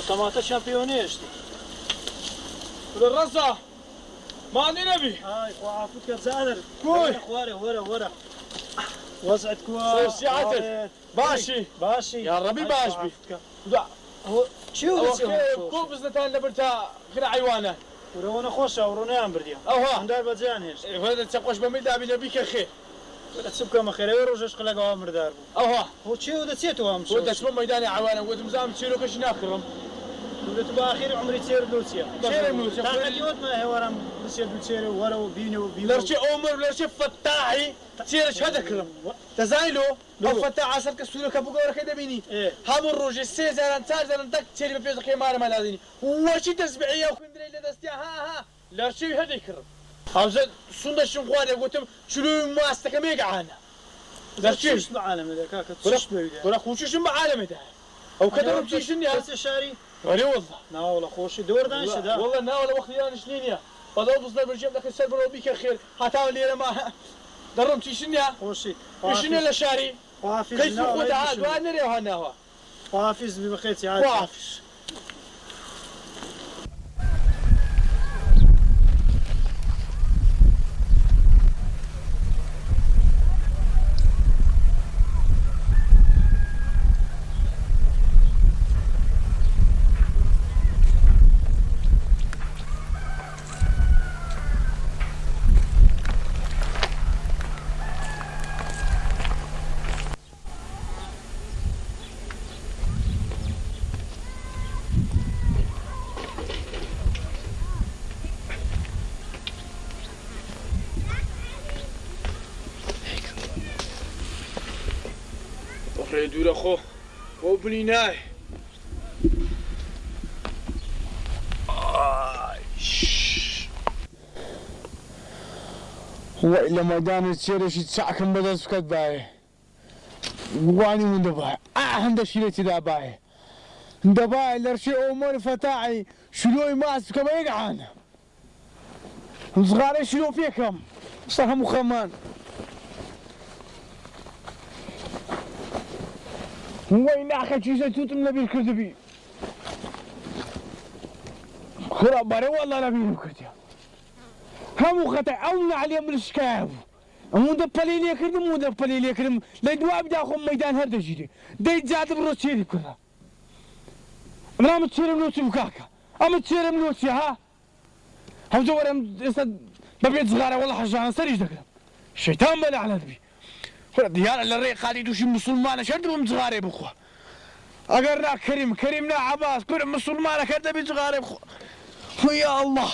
طماطة شامبيونيشتي الرصة ما عندي نبي هاي وعافوتك تزادر كوي ورا وزعت كوا سيعتك باشي يا ربي باش بي هو شو كوب بزنتان لبرتا غير عيوانه ورونا خوشة ورونا برديا اوها عندها بزيان هيش هذا تسقوش بميدا بنبيك خير ولا تسبك ما خير وروجش قلق عمر داربو اوها هو شو دسيتو هم ودا اسمه ميدان عوانه ودم زام تشيلو كش ناخرم ولت باخير عمري تسير بلوسيا تسير بلوسيا تاقديوت ما هي ورا بسير بتسير ورا وبينو لرشي عمر لرشي فتاحي تسير هذا كلام تزايلو الفتاح عصر كسولو كبوغا كده بيني هم الروج السيزر تاجر دك تشيل بفيز قيمار مالاديني وشي تسبيعيه وكندري لدستيا ها لرشي هذا كلام هذا سنده شنقوانه قلتم شنو ما استكميك عانا لرشي شنو عالم هذا كاكا تشبه ولا خوش شنو عالم ده او كده بتجيشني بس الشاري غري والله نا والله خوش دور دانش ده والله نا والله وقت يا نشلينيا بدو بصنا برجيب لك السربر وبيك خير حتى اللي ما درم تشنيا خوشي شنو لا شاري حافظ كيف خد عاد وانا ريو هنا هو حافظ ببخيت عاد حافظ دور اخو وبنيناي هو إلا ميدان السيرش يتسعكم بدل سكت باي واني من دباي هندا شيلتي دا باي دباي لرشي عمر فتاعي شلوي ماسك ما يقعان صغاري شلو فيكم صح مخمان وين اخي شي توت النبي الكذبي خرا بري والله نبي الكذبي هم خطا عونا عليه من الشكاف مو دبلي لي كرم مو دبلي لي كرم لا دواب داخل ميدان هذا جدي دي زاد بروسيري كلها انا متصير منوتي بكاكا اما تصير منوتي ها هم زورم ببيت صغار والله حاجه سريج دكرم الشيطان ما على ذبي ديار الريق قاعد يدوش مسلمان شدهم صغاري بخوا اقرنا كريمنا عباس كل مسلمان كذا بصغاري بخوا ويا الله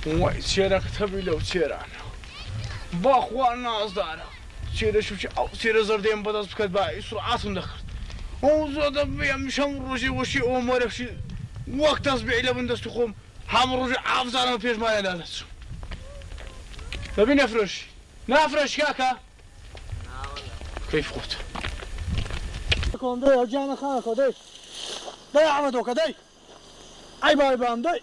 وای چرا کتابی لو چرا با خوان نازدارم چرا شو چه او چرا زردیم بدست بکد با سرعتون دخرد او زدم بیم میشم روزی وشی عمر شی وقت از بعیله بندست خوم هم روزی عفزارم پیش ما یادش ببین نفرش کاکا كيف قلت كون ده جانا خانك ده يا عمد وكده اي باي بام ده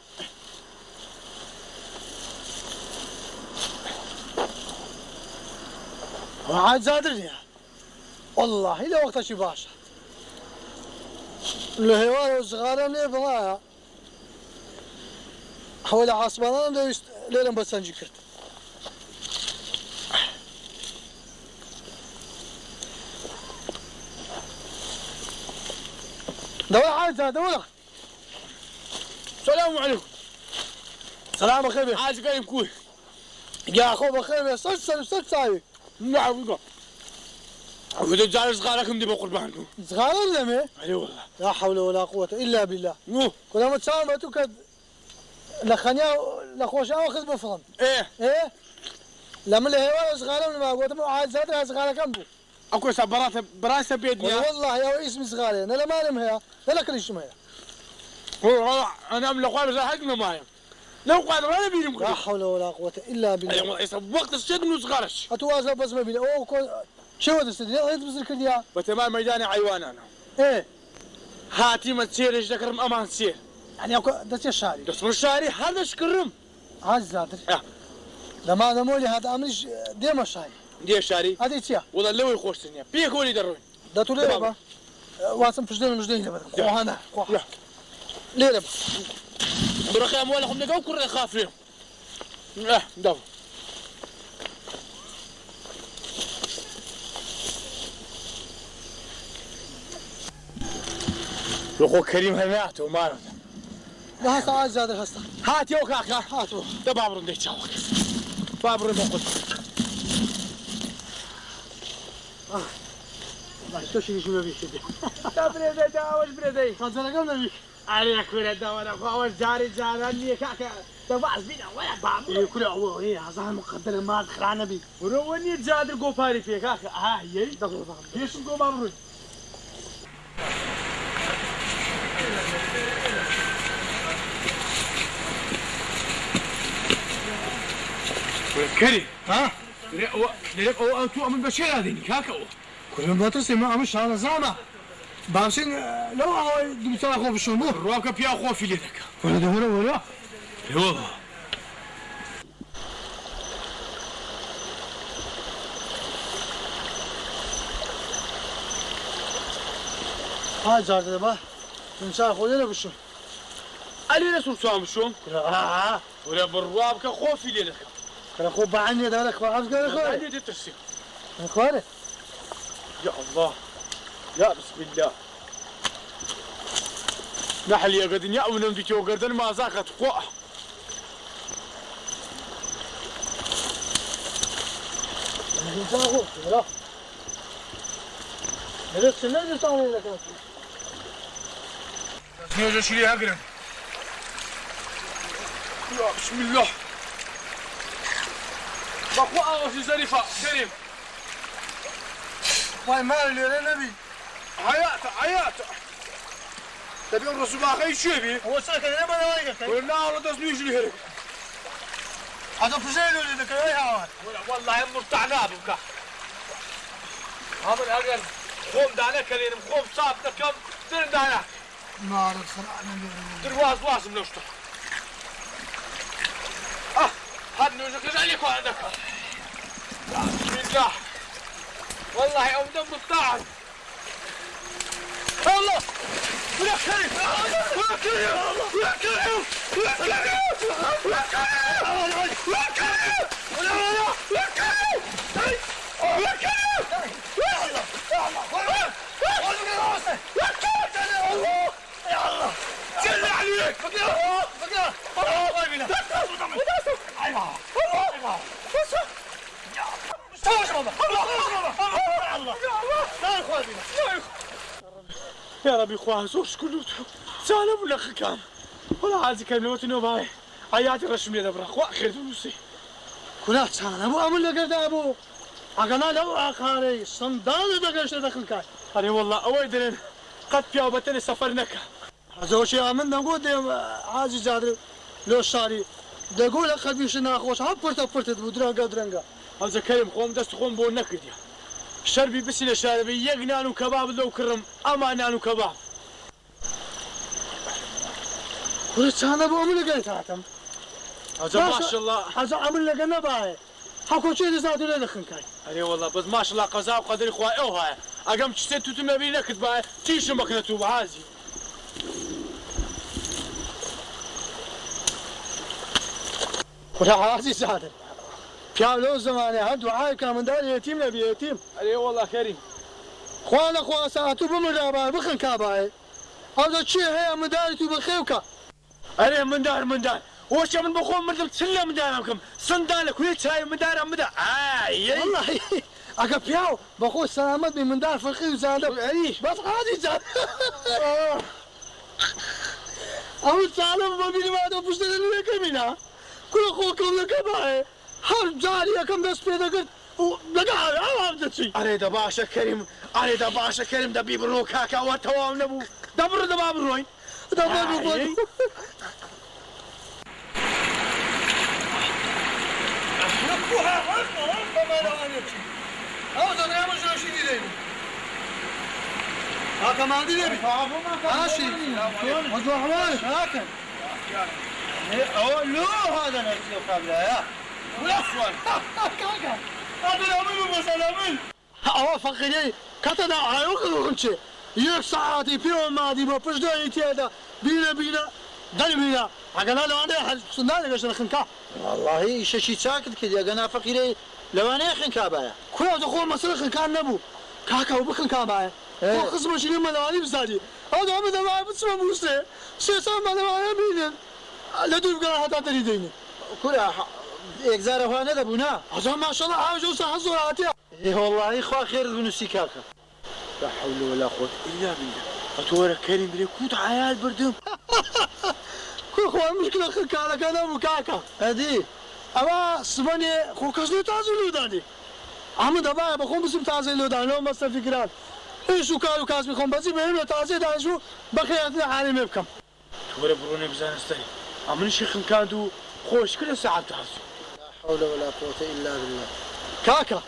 وعاد زادرني والله إذا وقت شي باشا الهوار والصغار اللي بلاها حول عاصمنا ليلة بس نجي كرت دولة عاد دولة السلام عليكم سلام أخي عايز قايم كوي يا أخو بخير صد ساوي نعم نقول وإذا جالس صغاركم دي بقربانكم صغار ولا مي؟ أي والله لا حول ولا قوة إلا بالله كل ما تساوم تكد لخنيا لخوشا واخذ بفرن إيه لما الهواء صغار ما قلت ما عاد زاد صغار كم بو أكو براسة بيدني والله يا اسمي صغار أنا لا ما لم هي لا كل شيء ما هي والله أنا أملك قال زهقنا معي لو قال ولا بينهم لا حول ولا قوة إلا بالله. أيوة يسب وقت الشد من صغارش. أتواصل بس ما بين شو هذا السد؟ لا تبصر كرديا. بتمام ميدان عيوان أنا. إيه. هاتي ما تسير إيش ذكرم أمان تسير. يعني أكو ده الشاري. ده اسم الشاري هذا شكرم. هذا زادر. لما هذا مولي هذا أمريش ديما الشاري. دي الشاري. هذه تيا. والله لو يخش سنيا. بيقولي دروين. ده تولي با. واسم فجدين مجدين لبر. خوهنا. خوه. ليه لبر. برخي أموالهم نجاو كره خافين. دو. يخو كريم هنياته ومارد. لا هسا عايز زادر هسا. هات يوك أخا هاتو. ده بابرون ده يتشاوك. بابرون بقول. لا تشيني شو بيك كده. تبرد داوش بردي. خزنا قبل بيك. عليك ولا دوانا فاوش جاري كاكا تبعث بينا ولا بعمل. إيه كل عوض إيه هذا مقدر ما دخلنا بي. وروني جادر قوفاري فيك كاكا هي. دخل فهم. ليش نقول بابرون؟ كريم ها؟ لك أو أنتوا من بشير هذيني كاكا كل ما تسمع ما مش هذا زعمة. باشين لو هو دكتور أخو بشونو. الراكب يا أخو في يدك. ولا ده ولا. والله. هاي زاد ده با. إنسان خلينا بشو. علي رسول سام شو؟ ولا بالرواب كأخو في يدك. كان أخو بعاني ده لك وعارف قال أخو. عندي تترسي. أخواني. يا الله. يا بسم الله. نحل يا قدن يا أولم ديك وقدن ما زاكت قوة. إنسان أخو لا. نريد سنة نستعمل لك. نيجي شيلي هقرن. يا بسم الله. بقوة في زريفة كريم. واي مال اللي نبي. حياته. تبي الرسول ما خي شيبي. هو ساكن هنا ما نواجهك. ولا ولا تصنيش لي هيك. هذا فزيل اللي ذكر أي هوان. والله مرتعنا بك. عمر هقر خوم دانا كريم خوم صاب كم تر دانا. نار خرعنا درواز واسم لوشته. هاد نوجك عليك وعندك. بسم الله. والله يوم دم الطعن. الله. ولا كريم. ولا كريم. ولا كريم. ولا كريم. ولا كريم. ولا كريم. ولا ولا كريم. ولا كريم. يا الله. يا الله. يا الله. جل عليك. فقير. الله يبينا. ايوه. ايوه. يا ربي خواه زوج كله سالم ولا خكام ولا عايز كلمة نوباي حياتي رشمي دبره خواه خير فلوسي كلها كان ابو امل لقد ابو اقنا لو اخاري صندال دقش دخل كاي أنا والله أويدرن قد في أوبتني سفرنك هذا شيء من نقول عاجي جادر لو شاري دقول قلبي شنا خوش هبرت بدرنقا درنقا هذا كريم خوم دست خوم بون نكديا شربي بسيلة شاربي يقنانو كباب لو كرم أما نانو كباب كل كان ابو امل لقيت هاتم هذا ما شاء الله هذا امل لقينا باي حكوا شيء زادوا لنا خنكاي أري والله بس ما شاء الله قزاء وقدر إخوة أوها أقام تشتت تمنبي نكد باي تيش مكنتو بعازي كل عازي زادر كانوا زمان هاد وعاي كان من دار يتيم نبي يتيم أري والله كريم خوانا ساعتو بمرابا بخن كاباي هذا الشيء هي مدارتو بخيوكا أري من دار وش من بخون من تسلم من داركم صندالك ويش هاي من دار والله أكبياو بخو سلامت من دار فرخي وزادب عريش بس عادي زاد أول سالم ما بيني ما أدو بشتغل لك منا كل أخوكم لك باي هر جاري كم بس بيدا قلت لقى عوام دتشي أري دا باشا كريم دا بيبرو كاكا وتوام نبو دبر دباب روين دبر ما لوانيك او زغيا مش شي دي هاكا ما عندي لبي ماشي وجه حمار هاكا لو هذا نفسي قبلها يا ولا سؤال كاكا هذا الامل بس الامل او فقيري كتدا عيوك كنتي يك ساعتي بيوم ما دي بفجدي تيدا بينا دل بينا عقنا لو انا حد صندالي باش نخنكا والله شي ساكت كذا انا فقيري لو انا خنكا بايا كل دخول مسرخ كان نبو كاكا وبخنكا بايا وخصم شي ما لواني بزادي هذا عمد ما بتسمع موسى سيسا ما لواني بينن لا تبقى حتى تريديني كلها اكزار هو انا دبونا عشان ما شاء الله عاوز اوصل حظه راتيا اي والله اخوا خير بنسي كاكا لا حول ولا قوه الا بالله اتورك كريم بلي كنت عيال بردم كل خوان مشكله خلكا لك انا وكاكا هذه اما سبني خو كسلو تازلو داني عمد ابا بخون بسم تازلو داني لو ما فكرات ايش وكالو كاس بخون بس بهم تازي دانشو بخياتنا حالي مبكم تورا بروني بزان استري امن شيخ كادو خوش كل ساعه تحس لا حول ولا قوه الا بالله كاكا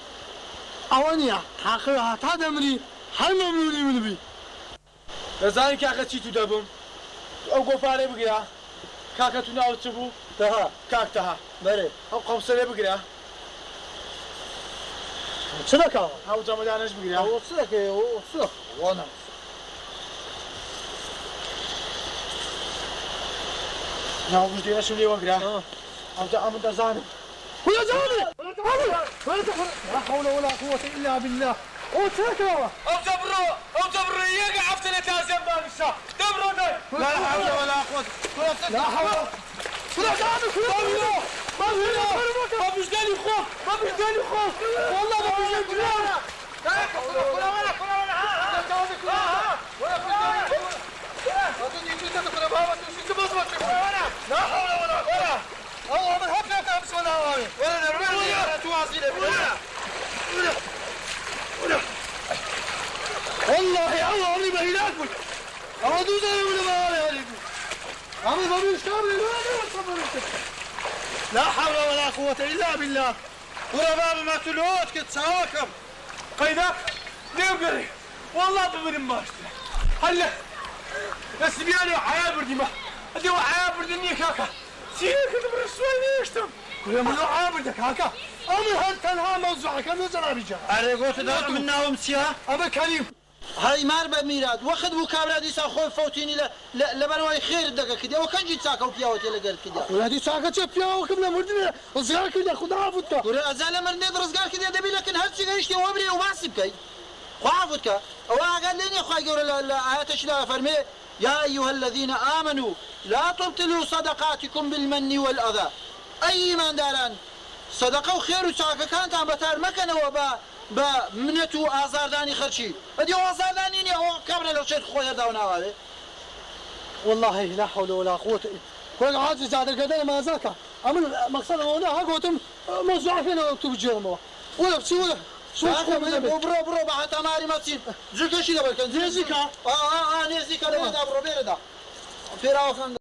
اوانيا حقها تدمري هل ممنوني من بي لزاني كاكا تشي تدبم او قفاري بقيا كاكا تناو تشبو تها كاكتها بري او قمصلي بقيا شنكا او جمدانش بقيا وصلك وصلك وانا ناو مش دينا شو لي وقرا ام تزاني ويا زاني لا حول ولا قوة إلا بالله وتركوا او جبرو يقع عفتنا تازم بالشا دبرو لا حول ولا قوة لا حول ولا قوة ما فيش داني خوف والله ما فيش داني لا حول ولا قوة الله من حقك امس ولا هاوي ولا نرمي ولا تواصل والله عمري ما هناكل أعوذ زي ولا ما عليكم عمري ما بيشتغل لا حول ولا قوة إلا بالله ولا باب ما تلوت كتساوكم قيدك نيوغري والله بمن باشتري هلا بس بيالي عيال بردي ادي عيال بردني كاكا سيك دبر السوي يشتم كل يوم له عابدك هكا أمي هل تنها موزعك أنا زرع بيجا أنا قلت دار منا ومسيا أبا كريم هاي مار بميراد واخد مكابرة دي ساخوي فوتيني لبنواي خير دقة كده وكان جيت ساكو بياوتي لقال كده ولادي ساكا تشبيا وكمنا مردنا صغار كده خد عافدك ورا أزال مرني درس قال كده دبي لكن هالشيء قيشتي وابري وماسب كي وعافدك وقال لي أخوي يقول الآيات شلا فرمي يا أيها الذين آمنوا لا تبطلوا صدقاتكم بالمن والأذى أي من داران صدقة وخير وساكا كانت عم بتار مكانه وبا بمنتو آزارداني خرشي أدي آزارداني ني أو كابرا لو شيء خويا داونا هذا والله لا حول ولا قوة كل عاجز زاد القدر ما زاكا أمن مقصد هنا هاقوتم موزع فينا وتب جرمه ولا بسي ولا شو برو بعد تماري ما تصير زكا شيء قبل كان زكا نزكا لا برو بيردا فيراو خان